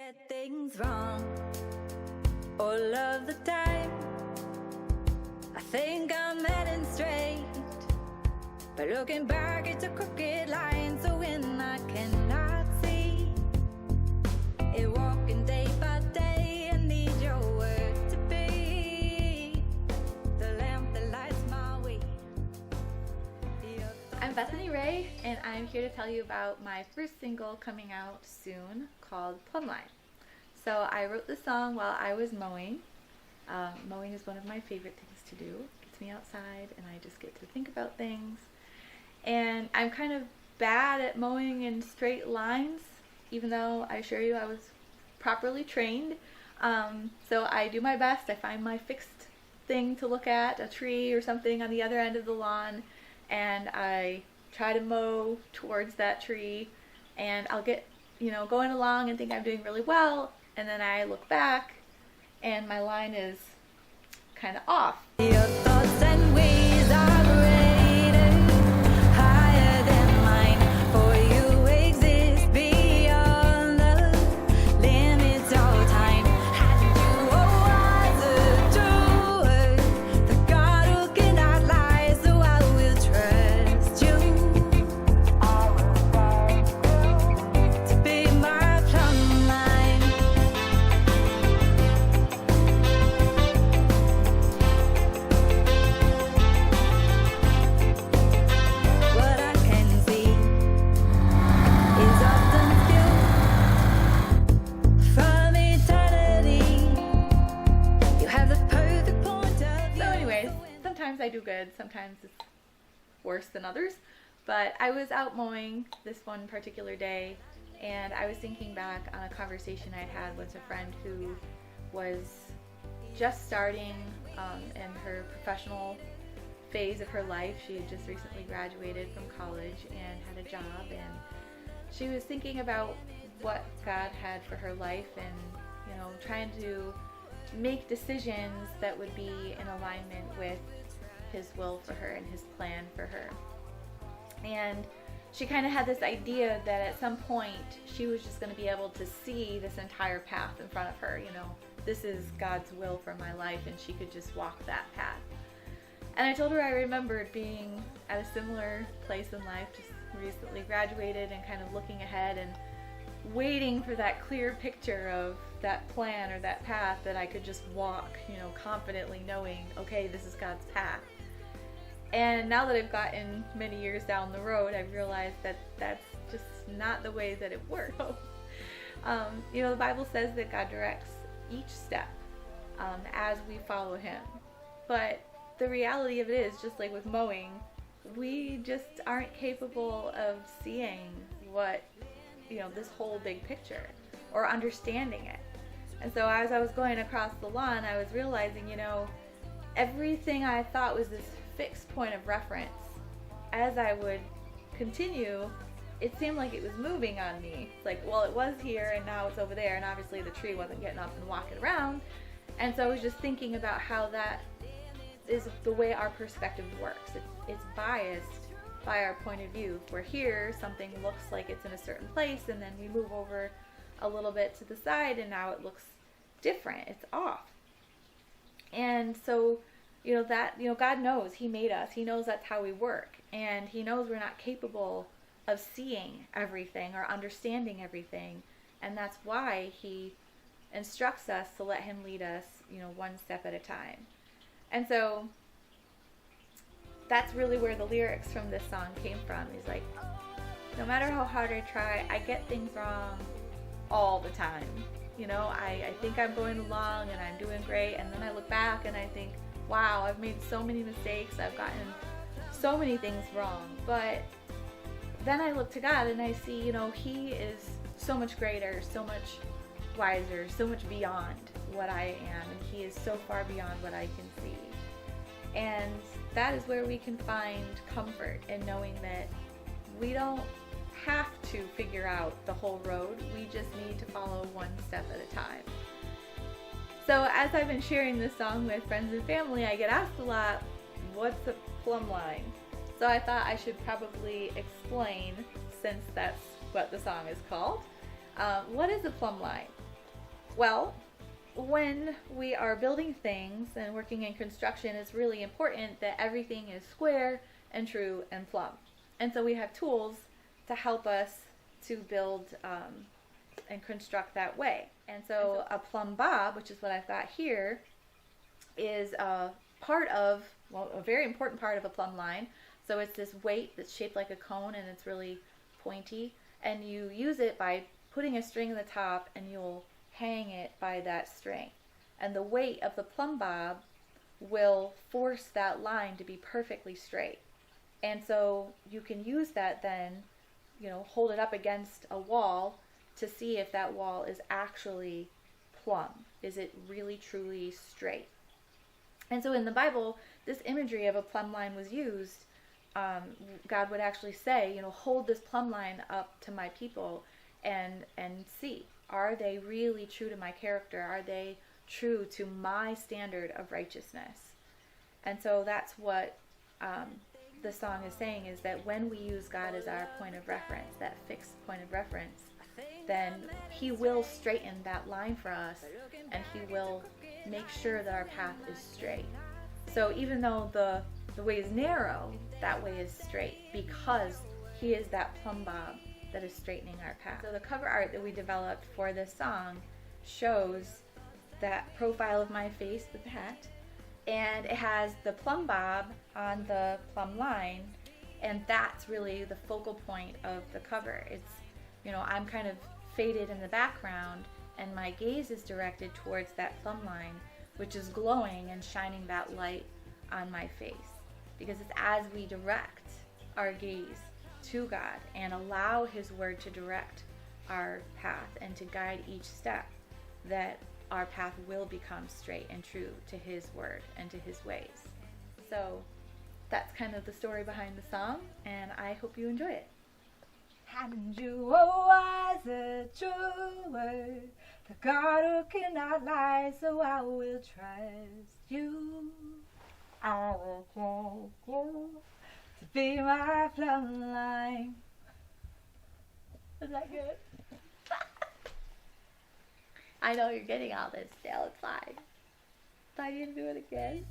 Get things wrong all of the time. I think I'm heading straight, but looking back it's a crooked line. So when I cannot see it, walking day by day, I need your word to be the lamp that lights my way. I'm Bethany Rae, and I'm here to tell you about my first single coming out soon called Plumb Line. So I wrote this song while I was mowing. Mowing is one of my favorite things to do. It gets me outside and I just get to think about things. And I'm kind of bad at mowing in straight lines, even though I assure you I was properly trained. So I do my best. I find my fixed thing to look at, a tree or something on the other end of the lawn, and I try to mow towards that tree, and I'll get going along and think I'm doing really well, and then I look back and my line is kind of off. Your thoughts and ways are greater, higher than mine, for you exist beyond the limits of time. And you are wiser doer, the God who cannot lie, so I will trust you to be my plumb line. What I can see is often skewed from eternity. You have the perfect point of view. So anyways, sometimes I do good, sometimes it's worse than others. But I was out mowing this one particular day, and I was thinking back on a conversation I'd had with a friend who was just starting in her professional phase of her life. She had just recently graduated from college and had a job, and she was thinking about what God had for her life and trying to make decisions that would be in alignment with His will for her and His plan for her. And she kind of had this idea that at some point she was just going to be able to see this entire path in front of her. This is God's will for my life, and she could just walk that path. And I told her I remembered being at a similar place in life, just recently graduated and kind of looking ahead and waiting for that clear picture of that plan or that path that I could just walk, confidently knowing, okay, this is God's path. And now that I've gotten many years down the road, I've realized that that's just not the way that it works. The Bible says that God directs each step as we follow Him. But the reality of it is, just like with mowing, we just aren't capable of seeing what, this whole big picture or understanding it. And so as I was going across the lawn, I was realizing, everything I thought was this fixed point of reference, as I would continue, it seemed like it was moving on me. It's like, well, it was here and now it's over there, and obviously the tree wasn't getting up and walking around. And so I was just thinking about how that is the way our perspective works. It's biased by our point of view. If we're here, something looks like it's in a certain place, and then we move over a little bit to the side and now it looks different. It's off. And so God knows. He made us. He knows that's how we work. And He knows we're not capable of seeing everything or understanding everything. And that's why He instructs us to let Him lead us, one step at a time. And so that's really where the lyrics from this song came from. He's like, no matter how hard I try, I get things wrong all the time. I think I'm going along and I'm doing great, and then I look back and I think, wow, I've made so many mistakes, I've gotten so many things wrong. But then I look to God and I see, He is so much greater, so much wiser, so much beyond what I am, and He is so far beyond what I can see. And that is where we can find comfort in knowing that we don't have to figure out the whole road. We just need to follow one step at a time. So as I've been sharing this song with friends and family, I get asked a lot, what's a plumb line? So I thought I should probably explain, since that's what the song is called. What is a plumb line? Well, when we are building things and working in construction, it's really important that everything is square and true and plumb. And so we have tools to help us to build and construct that way. And so a plumb bob, which is what I've got here, is a very important part of a plumb line. So it's this weight that's shaped like a cone and it's really pointy. And you use it by putting a string in the top and you'll hang it by that string. And the weight of the plumb bob will force that line to be perfectly straight. And so you can use that then, hold it up against a wall to see if that wall is actually plumb. Is it really truly straight? And so in the Bible, this imagery of a plumb line was used. God would actually say, hold this plumb line up to my people and see, are they really true to my character? Are they true to my standard of righteousness? And so that's what the song is saying, is that when we use God as our point of reference, that fixed point of reference, then he will straighten that line for us and he will make sure that our path is straight. So even though the way is narrow, that way is straight because he is that plumb bob that is straightening our path. So the cover art that we developed for this song shows that profile of my face with the hat, and it has the plumb bob on the plumb line, and that's really the focal point of the cover. It's, I'm kind of faded in the background and my gaze is directed towards that plumb line, which is glowing and shining that light on my face. Because it's as we direct our gaze to God and allow his word to direct our path and to guide each step, that our path will become straight and true to his word and to his ways. So that's kind of the story behind the song, and I hope you enjoy it. And you are wise, a true word, the God who cannot lie, so I will trust you. I will trust you to be my plumb line. Is that good? I know you're getting all this still, it's fine. Thought you'd do it again.